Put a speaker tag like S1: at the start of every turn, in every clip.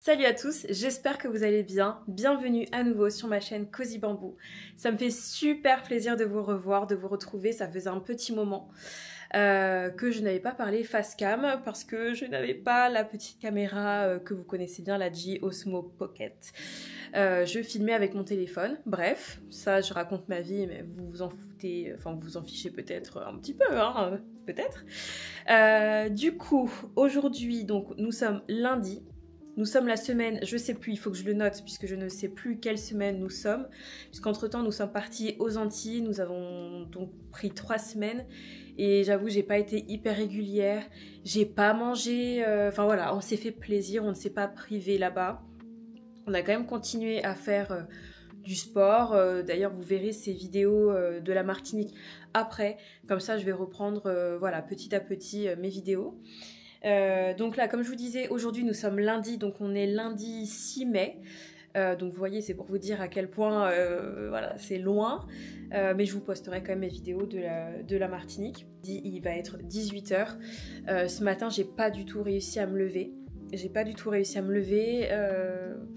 S1: Salut à tous, j'espère que vous allez bien. Bienvenue à nouveau sur ma chaîne Cozy Bamboo. Ça me fait super plaisir de vous revoir, de vous retrouver. Ça faisait un petit moment que je n'avais pas parlé face cam parce que je n'avais pas la petite caméra que vous connaissez bien, la G Osmo Pocket. Je filmais avec mon téléphone. Bref, ça je raconte ma vie, mais vous vous en foutez, enfin vous vous en fichez peut-être un petit peu, hein, peut-être. Du coup, aujourd'hui, donc nous sommes lundi. Nous sommes la semaine, je sais plus, il faut que je le note puisque je ne sais plus quelle semaine nous sommes. Puisqu'entre temps nous sommes partis aux Antilles, nous avons donc pris 3 semaines. Et j'avoue, j'ai pas été hyper régulière, j'ai pas mangé, enfin voilà, on s'est fait plaisir, on ne s'est pas privé là-bas. On a quand même continué à faire du sport, d'ailleurs vous verrez ces vidéos de la Martinique après. Comme ça je vais reprendre voilà, petit à petit mes vidéos. Donc là, comme je vous disais, aujourd'hui nous sommes lundi, donc on est lundi 6 mai. Donc vous voyez, c'est pour vous dire à quel point voilà, c'est loin. Mais je vous posterai quand même mes vidéos de la Martinique. Il va être 18 h. Ce matin, j'ai pas du tout réussi à me lever.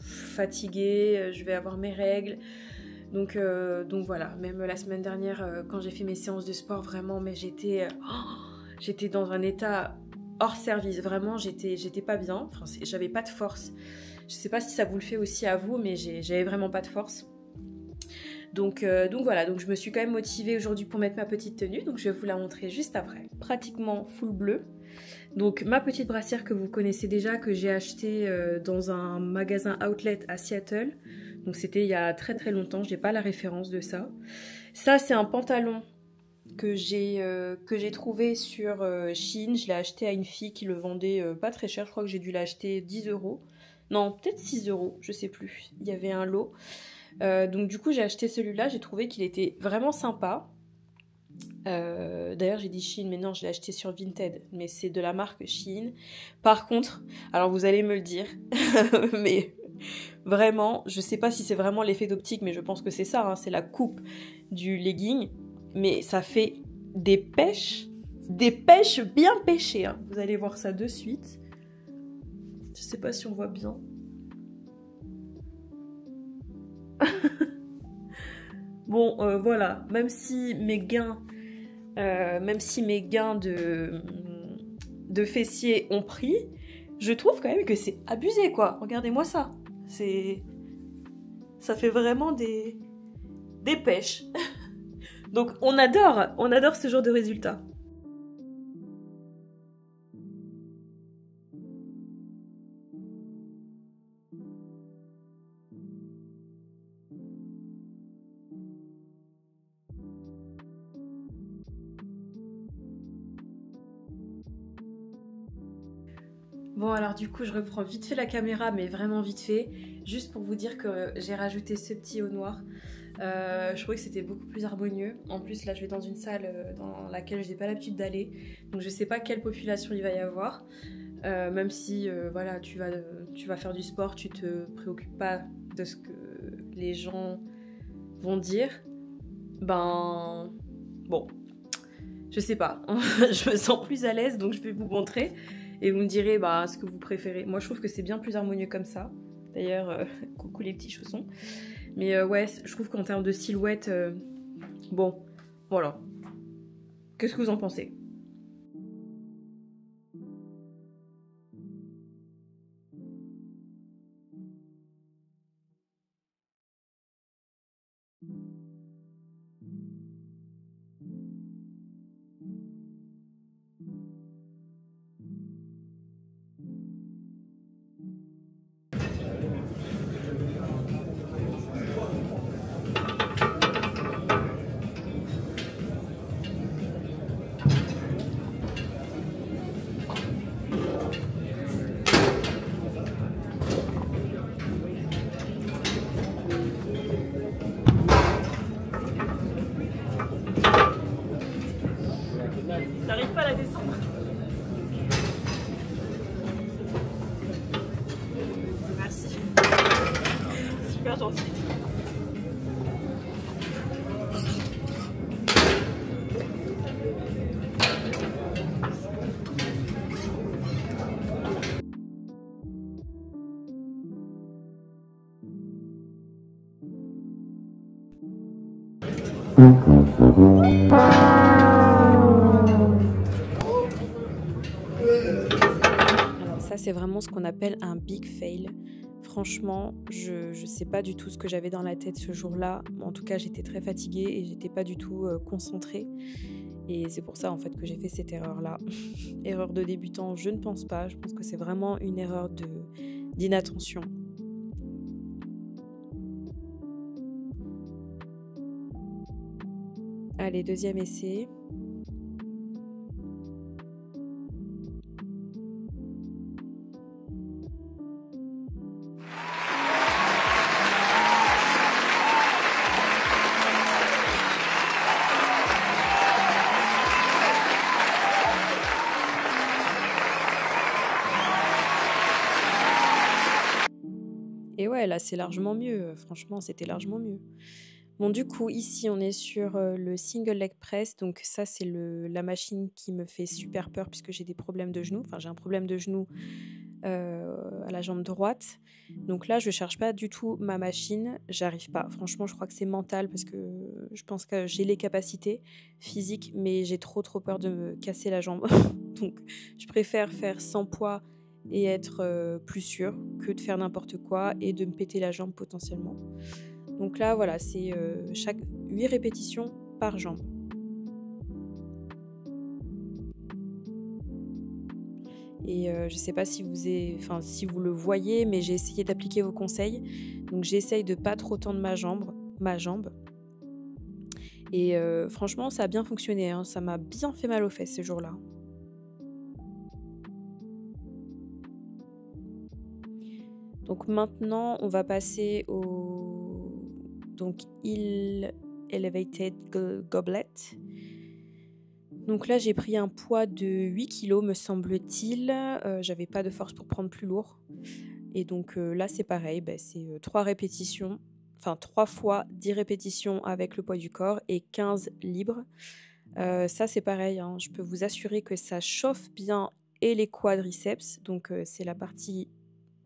S1: Fatiguée, je vais avoir mes règles. Donc voilà, même la semaine dernière, quand j'ai fait mes séances de sport, vraiment, mais j'étais dans un état hors service, vraiment j'étais pas bien, enfin, j'avais pas de force. Je sais pas si ça vous le fait aussi à vous, mais j'avais vraiment pas de force. Donc voilà, donc je me suis quand même motivée aujourd'hui pour mettre ma petite tenue, donc je vais vous la montrer juste après. Pratiquement full bleu. Donc ma petite brassière que vous connaissez déjà, que j'ai achetée dans un magasin outlet à Seattle. Donc c'était il y a très très longtemps, j'ai pas la référence de ça. Ça c'est un pantalon que j'ai trouvé sur Shein. Je l'ai acheté à une fille qui le vendait pas très cher. Je crois que j'ai dû l'acheter 10 €. Non, peut-être 6 €, je sais plus. Il y avait un lot. Donc du coup, j'ai acheté celui-là. J'ai trouvé qu'il était vraiment sympa. D'ailleurs, j'ai dit Shein, mais non, je l'ai acheté sur Vinted. Mais c'est de la marque Shein. Par contre, alors vous allez me le dire, mais vraiment, je sais pas si c'est vraiment l'effet d'optique, mais je pense que c'est ça, hein, c'est la coupe du legging. Mais ça fait des pêches bien pêchées, hein. Vous allez voir ça de suite. Je sais pas si on voit bien. Bon, voilà, même si mes gains de fessiers ont pris, je trouve quand même que c'est abusé, quoi. Regardez-moi ça. Ça fait vraiment des pêches. Donc on adore ce genre de résultats. Bon alors du coup je reprends vite fait la caméra, mais vraiment vite fait, juste pour vous dire que j'ai rajouté ce petit haut noir. Je trouvais que c'était beaucoup plus harmonieux. En plus là je vais dans une salle dans laquelle je n'ai pas l'habitude d'aller, donc je sais pas quelle population il va y avoir. Même si voilà, tu vas faire du sport, tu te préoccupes pas de ce que les gens vont dire. Ben bon, je sais pas, je me sens plus à l'aise, donc je vais vous montrer. Et vous me direz bah, ce que vous préférez. Moi, je trouve que c'est bien plus harmonieux comme ça. D'ailleurs, coucou les petits chaussons. Mais ouais, je trouve qu'en termes de silhouette, bon, voilà. Qu'est-ce que vous en pensez ? T'arrives pas à la descendre. Merci. Super gentil. Alors ça, c'est vraiment ce qu'on appelle un big fail. Franchement, je sais pas du tout ce que j'avais dans la tête ce jour-là. En tout cas, j'étais très fatiguée et j'étais pas du tout concentrée. Et c'est pour ça en fait que j'ai fait cette erreur-là. Erreur de débutant, je ne pense pas. Je pense que c'est vraiment une erreur d'inattention. Allez, deuxième essai. Et ouais, là, c'est largement mieux. Franchement, c'était largement mieux. Bon, du coup, ici, on est sur le single leg press. Donc ça, c'est la machine qui me fait super peur puisque j'ai des problèmes de genoux. Enfin, j'ai un problème de genou à la jambe droite. Donc là, je cherche pas du tout ma machine. J'arrive pas. Franchement, je crois que c'est mental parce que je pense que j'ai les capacités physiques, mais j'ai trop peur de me casser la jambe. Donc, je préfère faire sans poids et être plus sûre que de faire n'importe quoi et de me péter la jambe potentiellement. Donc là, voilà, c'est chaque 8 répétitions par jambe. Et je sais pas si si vous le voyez, mais j'ai essayé d'appliquer vos conseils. Donc j'essaye de pas trop tendre ma jambe. Et franchement, ça a bien fonctionné, hein. Ça m'a bien fait mal aux fesses ce jour-là. Donc maintenant, on va passer au Elevated Goblet. Donc là, j'ai pris un poids de 8 kg, me semble-t-il. J'avais pas de force pour prendre plus lourd. Et donc là, c'est pareil, c'est 3 répétitions, enfin 3 fois 10 répétitions avec le poids du corps et 15 libres. Ça, c'est pareil, hein, je peux vous assurer que ça chauffe bien et les quadriceps, donc c'est la partie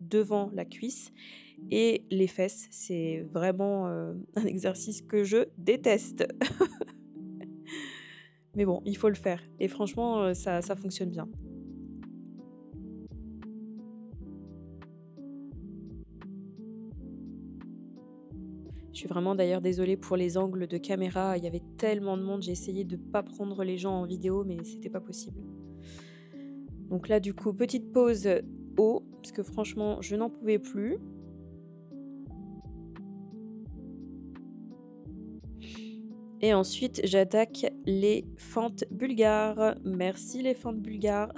S1: devant la cuisse, et les fesses. C'est vraiment un exercice que je déteste. Mais bon, il faut le faire. Et franchement, ça fonctionne bien. Je suis vraiment d'ailleurs désolée pour les angles de caméra. Il y avait tellement de monde. J'ai essayé de ne pas prendre les gens en vidéo, mais c'était pas possible. Donc là, du coup, petite pause eau, parce que franchement, je n'en pouvais plus. Et ensuite, j'attaque les fentes bulgares. Merci les fentes bulgares.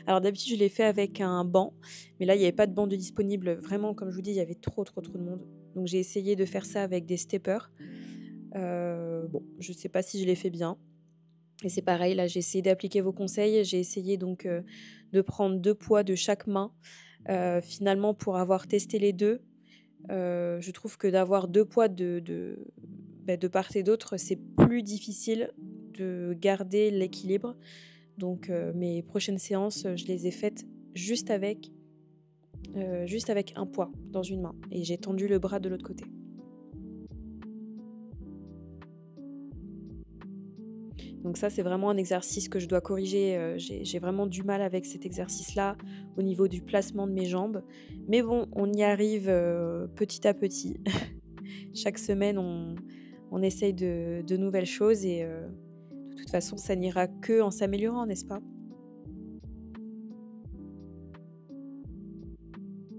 S1: Alors d'habitude, je les fais avec un banc. Mais là, il n'y avait pas de banc de disponible. Vraiment, comme je vous dis, il y avait trop de monde. Donc j'ai essayé de faire ça avec des steppers. Bon, je ne sais pas si je l'ai fait bien. Et c'est pareil, là, j'ai essayé d'appliquer vos conseils. J'ai essayé donc de prendre 2 poids de chaque main. Finalement, pour avoir testé les deux, je trouve que d'avoir 2 poids de part et d'autre, c'est plus difficile de garder l'équilibre. Donc mes prochaines séances, je les ai faites juste avec un poids dans une main. Et j'ai tendu le bras de l'autre côté. Donc ça, c'est vraiment un exercice que je dois corriger. J'ai vraiment du mal avec cet exercice-là au niveau du placement de mes jambes. Mais bon, on y arrive petit à petit. Chaque semaine, on essaye de nouvelles choses et de toute façon, ça n'ira que en s'améliorant, n'est-ce pas?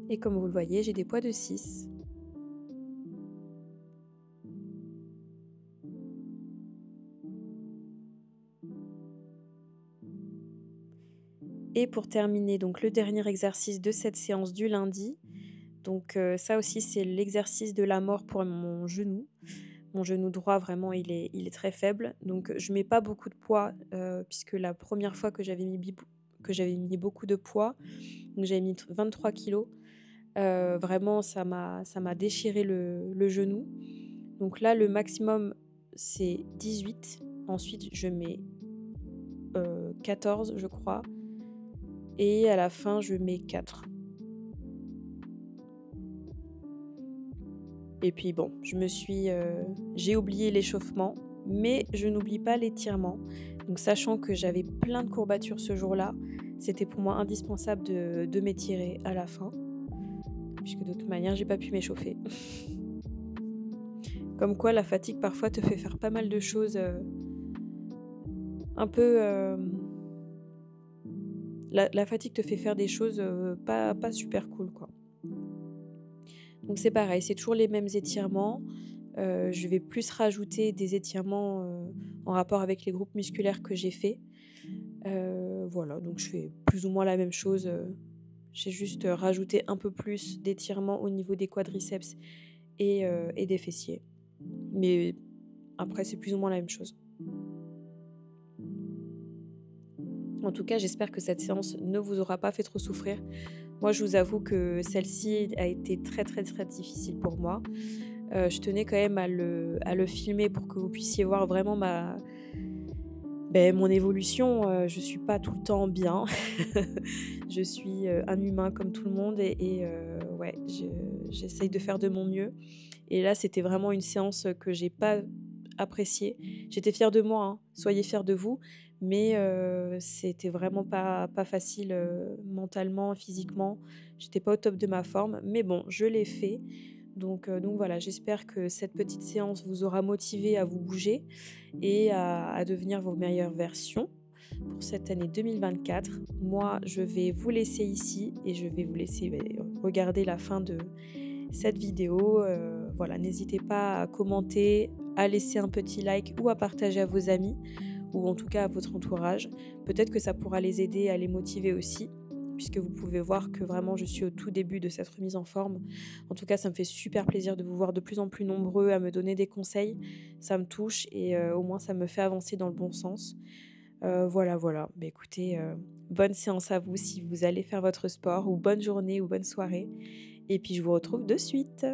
S1: Et comme vous le voyez, j'ai des poids de 6. Et pour terminer, donc le dernier exercice de cette séance du lundi. Donc ça aussi, c'est l'exercice de la mort pour mon genou. Mon genou droit, vraiment, il est très faible. Donc je mets pas beaucoup de poids puisque la première fois que j'avais mis beaucoup de poids, donc j'avais mis 23 kilos. Vraiment, ça m'a déchiré le genou. Donc là, le maximum, c'est 18. Ensuite, je mets 14, je crois. Et à la fin, je mets 4. Et puis bon, j'ai oublié l'échauffement, mais je n'oublie pas l'étirement. Donc sachant que j'avais plein de courbatures ce jour-là, c'était pour moi indispensable de m'étirer à la fin, puisque de toute manière, j'ai pas pu m'échauffer. Comme quoi, la fatigue parfois te fait faire pas mal de choses un peu... La fatigue te fait faire des choses pas super cool, quoi. Donc c'est pareil, c'est toujours les mêmes étirements. Je vais plus rajouter des étirements en rapport avec les groupes musculaires que j'ai fait. Voilà, donc je fais plus ou moins la même chose. J'ai juste rajouté un peu plus d'étirements au niveau des quadriceps et des fessiers. Mais après, c'est plus ou moins la même chose. En tout cas, j'espère que cette séance ne vous aura pas fait trop souffrir. Moi, je vous avoue que celle-ci a été très très très difficile pour moi. Je tenais quand même à le filmer pour que vous puissiez voir vraiment mon évolution. Je suis pas tout le temps bien. Je suis un humain comme tout le monde et j'essaye de faire de mon mieux. Et là, c'était vraiment une séance que j'ai pas appréciée. J'étais fière de moi, hein. Soyez fiers de vous. Mais c'était vraiment pas facile mentalement, physiquement. J'étais pas au top de ma forme. Mais bon, je l'ai fait. Donc voilà, j'espère que cette petite séance vous aura motivé à vous bouger et à devenir vos meilleures versions pour cette année 2024. Moi, je vais vous laisser ici et je vais vous laisser regarder la fin de cette vidéo. Voilà, n'hésitez pas à commenter, à laisser un petit like ou à partager à vos amis ou en tout cas à votre entourage. Peut-être que ça pourra les aider à les motiver aussi, puisque vous pouvez voir que vraiment je suis au tout début de cette remise en forme. En tout cas, ça me fait super plaisir de vous voir de plus en plus nombreux à me donner des conseils. Ça me touche et au moins ça me fait avancer dans le bon sens. Voilà. Bah, écoutez, bonne séance à vous si vous allez faire votre sport, ou bonne journée ou bonne soirée. Et puis je vous retrouve de suite.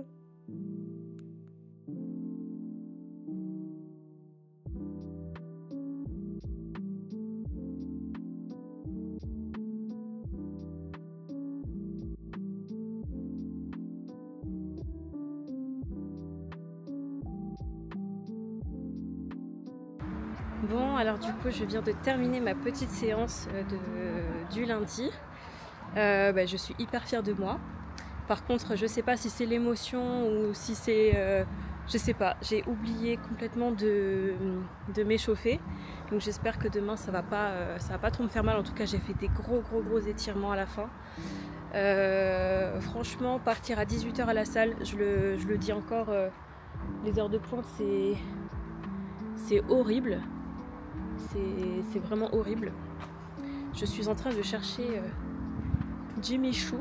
S1: Bon, alors du coup, je viens de terminer ma petite séance du lundi. Je suis hyper fière de moi. Par contre, je sais pas si c'est l'émotion ou si c'est... je sais pas, j'ai oublié complètement de m'échauffer. Donc j'espère que demain, ça va pas trop me faire mal. En tout cas, j'ai fait des gros étirements à la fin. Franchement, partir à 18h à la salle, je le dis encore, les heures de pointe, c'est horrible. C'est vraiment horrible. Je suis en train de chercher Jimmy Choo.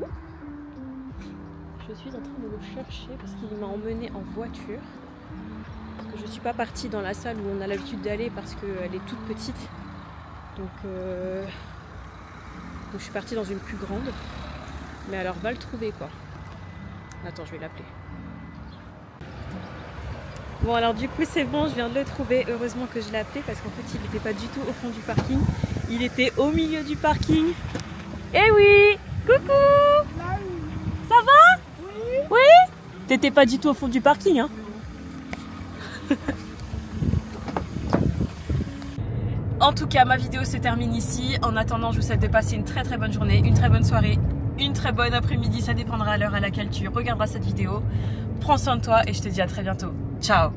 S1: Je suis en train de le chercher parce qu'il m'a emmenée en voiture. Parce que je ne suis pas partie dans la salle où on a l'habitude d'aller parce qu'elle est toute petite. Donc je suis partie dans une plus grande. Mais alors va le trouver quoi. Attends, je vais l'appeler. Bon alors du coup c'est bon, je viens de le trouver. Heureusement que je l'ai appelé parce qu'en fait il n'était pas du tout au fond du parking. Il était au milieu du parking. Eh oui! Coucou! Ça va? Oui? Oui? T'étais pas du tout au fond du parking, hein? En tout cas, ma vidéo se termine ici. En attendant, je vous souhaite de passer une très bonne journée, une très bonne soirée, une très bonne après-midi. Ça dépendra à l'heure à laquelle tu regarderas cette vidéo. Prends soin de toi et je te dis à très bientôt. Ciao!